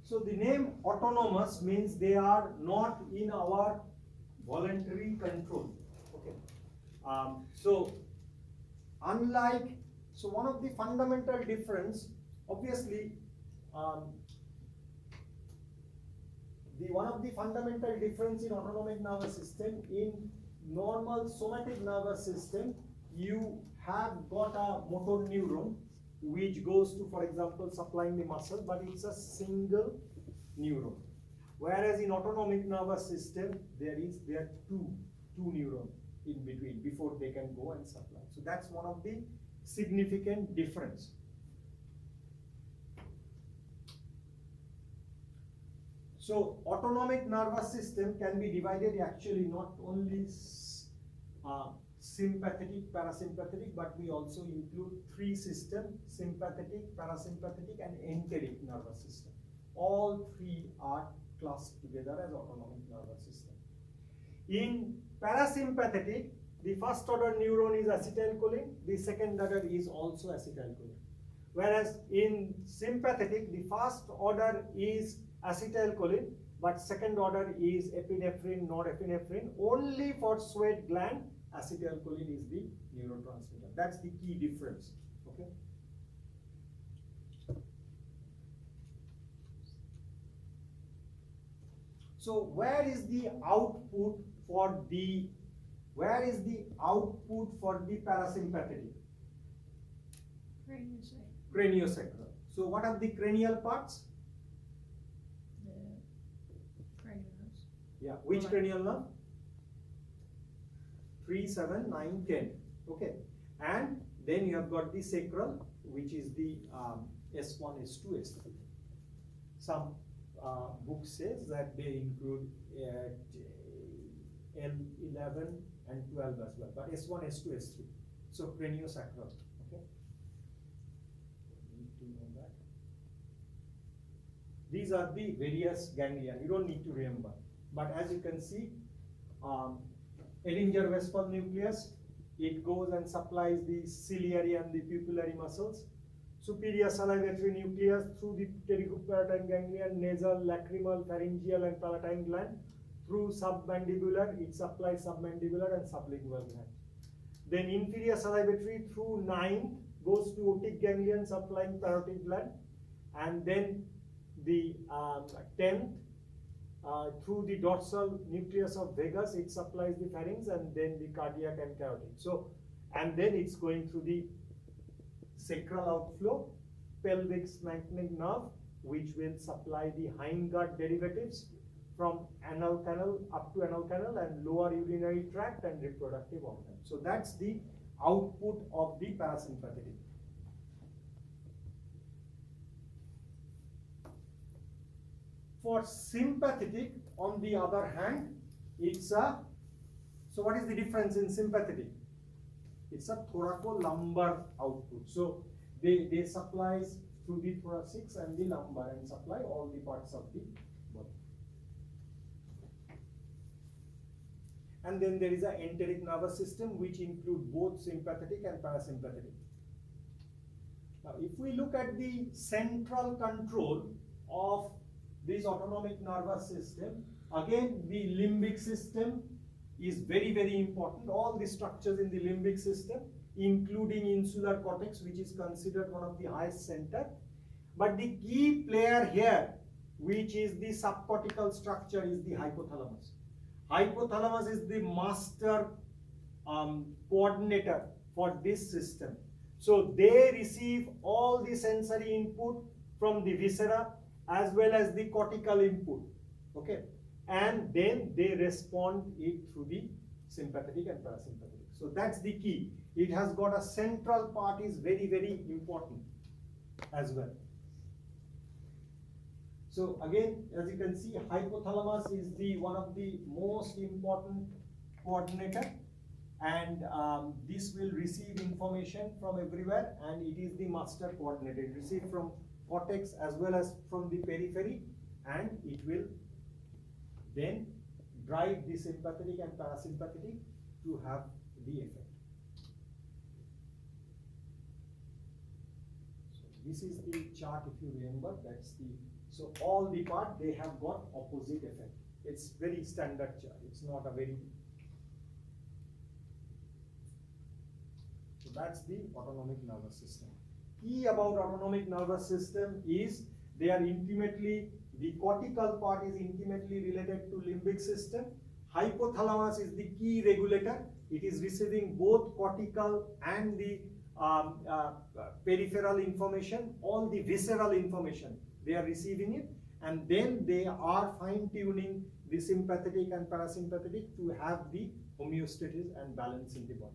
So the name autonomous means they are not in our voluntary control. Okay. So unlike, so one of the fundamental difference, obviously, one of the fundamental difference in autonomic nervous system, in normal somatic nervous system, you have got a motor neuron which goes to, for example, supplying the muscle, but it's a single neuron. Whereas in autonomic nervous system, there are two neurons in between before they can go and supply. So that's one of the significant difference. So autonomic nervous system can be divided actually not only sympathetic, parasympathetic, but we also include three systems: sympathetic, parasympathetic, and enteric nervous system. All three are classed together as autonomic nervous system. In parasympathetic, the first order neuron is acetylcholine, the second order is also acetylcholine. Whereas in sympathetic, the first order is acetylcholine, but second order is epinephrine, norepinephrine. Only for sweat gland, acetylcholine is the neurotransmitter. That's the key difference. Okay. So where is the output for the parasympathetic? Craniosacral. So what are the cranial parts? The cranial nerves. Yeah, which cranial nerve? 3, 7, 9, 10. Okay. And then you have got the sacral, which is the S1, S2, S3. Some book says that they include L11 and 12 as well, but S1, S2, S3. So craniosacral. Okay. Need to know that. These are the various ganglia. You don't need to remember. But as you can see, Ellinger-Westphal nucleus, it goes and supplies the ciliary and the pupillary muscles. Superior salivatory nucleus through the pterygopalatine ganglion, nasal, lacrimal, pharyngeal, and palatine gland. Through submandibular, it supplies submandibular and sublingual gland. Then inferior salivatory through 9 goes to otic ganglion, supplying parotid gland, and then the 10th through the dorsal nucleus of vagus, it supplies the pharynx, and then the cardiac and carotid. So, and then it's going through the sacral outflow, pelvic splanchnic nerve, which will supply the hindgut derivatives from anal canal up to anal canal and lower urinary tract and reproductive organs. So that's the output of the parasympathetic. For sympathetic, on the other hand, it's a, so what is the difference in sympathetic? It's a thoracolumbar output. So they supplies through the thoracics and the lumbar and supply all the parts of the body. And then there is an enteric nervous system which include both sympathetic and parasympathetic. Now, if we look at the central control of this autonomic nervous system, again the limbic system is very, very important. All the structures in the limbic system, including insular cortex, which is considered one of the highest center. But the key player here, which is the subcortical structure, is the hypothalamus. Hypothalamus is the master coordinator for this system. So they receive all the sensory input from the viscera as well as the cortical input. Okay. And then they respond it through the sympathetic and parasympathetic. So that's the key. It has got a central part, is very, very important as well. So again, as you can see, hypothalamus is the one of the most important coordinator, and this will receive information from everywhere, and it is the master coordinator. It receives from cortex as well as from the periphery, and it will then drive the sympathetic and parasympathetic to have the effect. So this is the chart, if you remember, that's the So all the part they have got opposite effect. It's very standard chart. It's not a very. So that's the autonomic nervous system. Key about autonomic nervous system is they are intimately, the cortical part is intimately related to limbic system. Hypothalamus is the key regulator. It is receiving both cortical and the peripheral information, all the visceral information. They are receiving it, and then they are fine-tuning the sympathetic and parasympathetic to have the homeostasis and balance in the body.